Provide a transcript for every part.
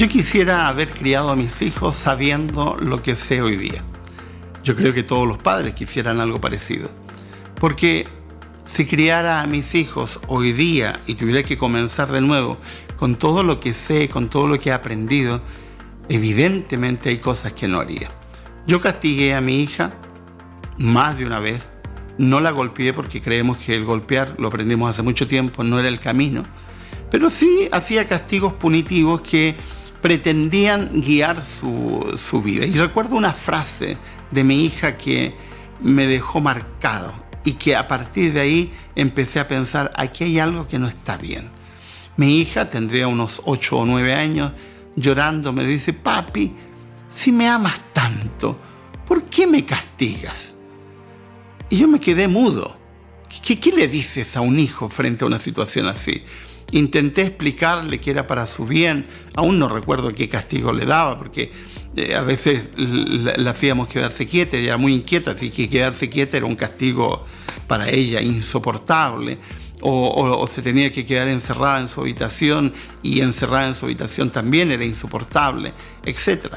Yo quisiera haber criado a mis hijos sabiendo lo que sé hoy día. Yo creo que todos los padres quisieran algo parecido. Porque si criara a mis hijos hoy día y tuviera que comenzar de nuevo con todo lo que sé, con todo lo que he aprendido, evidentemente hay cosas que no haría. Yo castigué a mi hija más de una vez. No la golpeé porque creemos que el golpear, lo aprendimos hace mucho tiempo, no era el camino. Pero sí hacía castigos punitivos que pretendían guiar su vida. Y recuerdo una frase de mi hija que me dejó marcado y que a partir de ahí empecé a pensar, aquí hay algo que no está bien. Mi hija, tendría unos 8 o 9 años, llorando me dice, papi, si me amas tanto, ¿por qué me castigas? Y yo me quedé mudo. ¿Qué le dices a un hijo frente a una situación así? Intenté explicarle que era para su bien. Aún no recuerdo qué castigo le daba, porque a veces la hacíamos quedarse quieta, ella era muy inquieta, así que quedarse quieta era un castigo para ella insoportable. O se tenía que quedar encerrada en su habitación, y encerrada en su habitación también era insoportable, etc.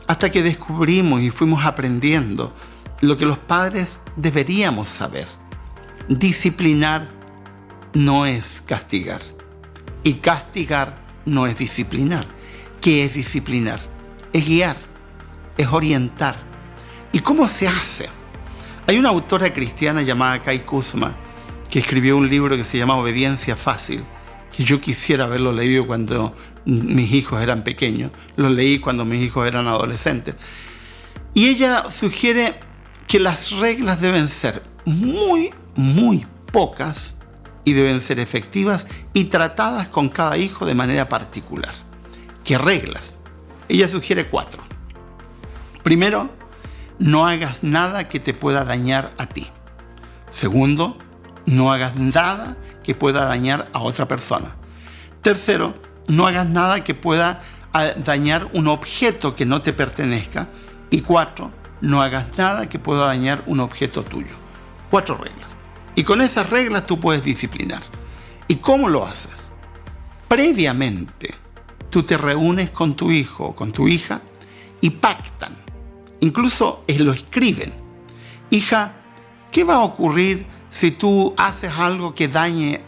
Hasta que descubrimos y fuimos aprendiendo lo que los padres deberíamos saber. Disciplinar no es castigar. Y castigar no es disciplinar. ¿Qué es disciplinar? Es guiar, es orientar. ¿Y cómo se hace? Hay una autora cristiana llamada Kai Kusma que escribió un libro que se llama Obediencia Fácil, que yo quisiera haberlo leído cuando mis hijos eran pequeños. Lo leí cuando mis hijos eran adolescentes. Y ella sugiere que las reglas deben ser muy, muy pocas y deben ser efectivas y tratadas con cada hijo de manera particular. ¿Qué reglas? Ella sugiere 4. Primero, no hagas nada que te pueda dañar a ti. Segundo, no hagas nada que pueda dañar a otra persona. Tercero, no hagas nada que pueda dañar un objeto que no te pertenezca. Y 4, no hagas nada que pueda dañar un objeto tuyo. 4 reglas. Y con esas reglas tú puedes disciplinar. ¿Y cómo lo haces? Previamente, tú te reúnes con tu hijo o con tu hija y pactan. Incluso lo escriben. Hija, ¿qué va a ocurrir si tú haces algo que dañe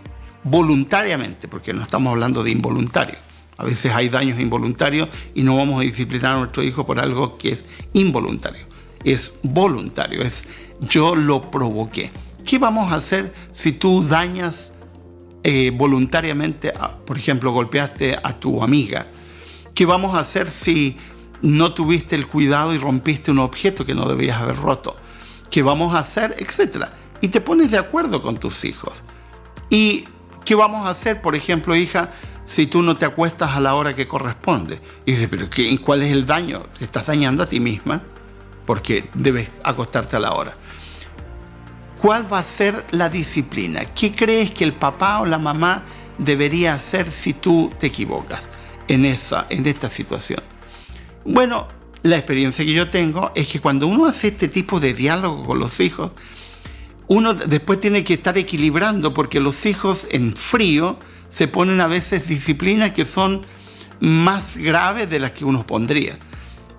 voluntariamente? Porque no estamos hablando de involuntario. A veces hay daños involuntarios y no vamos a disciplinar a nuestro hijo por algo que es involuntario. Es voluntario, es yo lo provoqué. ¿Qué vamos a hacer si tú dañas voluntariamente, por ejemplo, golpeaste a tu amiga? ¿Qué vamos a hacer si no tuviste el cuidado y rompiste un objeto que no debías haber roto? ¿Qué vamos a hacer? Etcétera. Y te pones de acuerdo con tus hijos. ¿Y qué vamos a hacer, por ejemplo, hija, si tú no te acuestas a la hora que corresponde? Y dices, ¿pero cuál es el daño? Te estás dañando a ti misma porque debes acostarte a la hora. ¿Cuál va a ser la disciplina? ¿Qué crees que el papá o la mamá debería hacer si tú te equivocas en esta situación? Bueno, la experiencia que yo tengo es que cuando uno hace este tipo de diálogo con los hijos, uno después tiene que estar equilibrando, porque los hijos en frío se ponen a veces disciplinas que son más graves de las que uno pondría.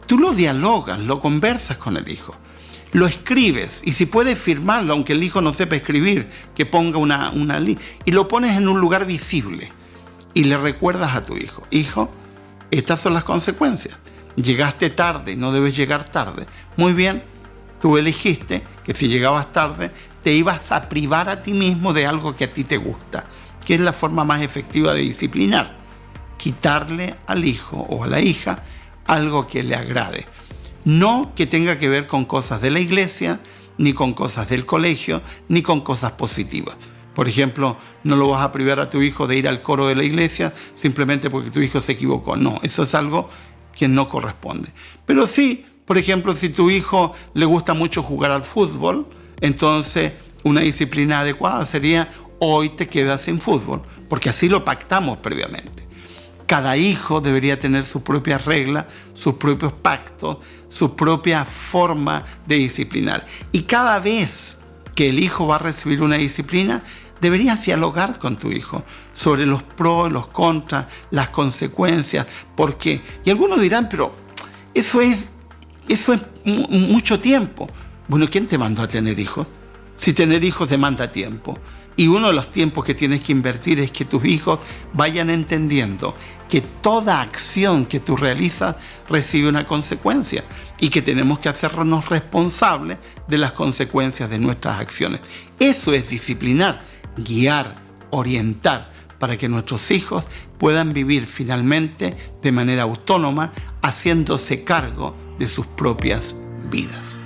Tú lo dialogas, lo conversas con el hijo, lo escribes, y si puedes firmarlo, aunque el hijo no sepa escribir, que ponga una línea, y lo pones en un lugar visible y le recuerdas a tu hijo, hijo, estas son las consecuencias. Llegaste tarde, no debes llegar tarde. Muy bien, tú elegiste que si llegabas tarde te ibas a privar a ti mismo de algo que a ti te gusta, que es la forma más efectiva de disciplinar. Quitarle al hijo o a la hija algo que le agrade. No que tenga que ver con cosas de la iglesia, ni con cosas del colegio, ni con cosas positivas. Por ejemplo, no lo vas a privar a tu hijo de ir al coro de la iglesia simplemente porque tu hijo se equivocó. No, eso es algo que no corresponde. Pero sí, por ejemplo, si tu hijo le gusta mucho jugar al fútbol, entonces una disciplina adecuada sería: hoy te quedas sin fútbol, porque así lo pactamos previamente. Cada hijo debería tener sus propias reglas, sus propios pactos, su propia forma de disciplinar. Y cada vez que el hijo va a recibir una disciplina, deberías dialogar con tu hijo sobre los pros, los contras, las consecuencias, por qué. Y algunos dirán, pero eso es mucho tiempo. Bueno, ¿quién te mandó a tener hijos? Si tener hijos demanda tiempo. Y uno de los tiempos que tienes que invertir es que tus hijos vayan entendiendo que toda acción que tú realizas recibe una consecuencia y que tenemos que hacernos responsables de las consecuencias de nuestras acciones. Eso es disciplinar, guiar, orientar, para que nuestros hijos puedan vivir finalmente de manera autónoma, haciéndose cargo de sus propias vidas.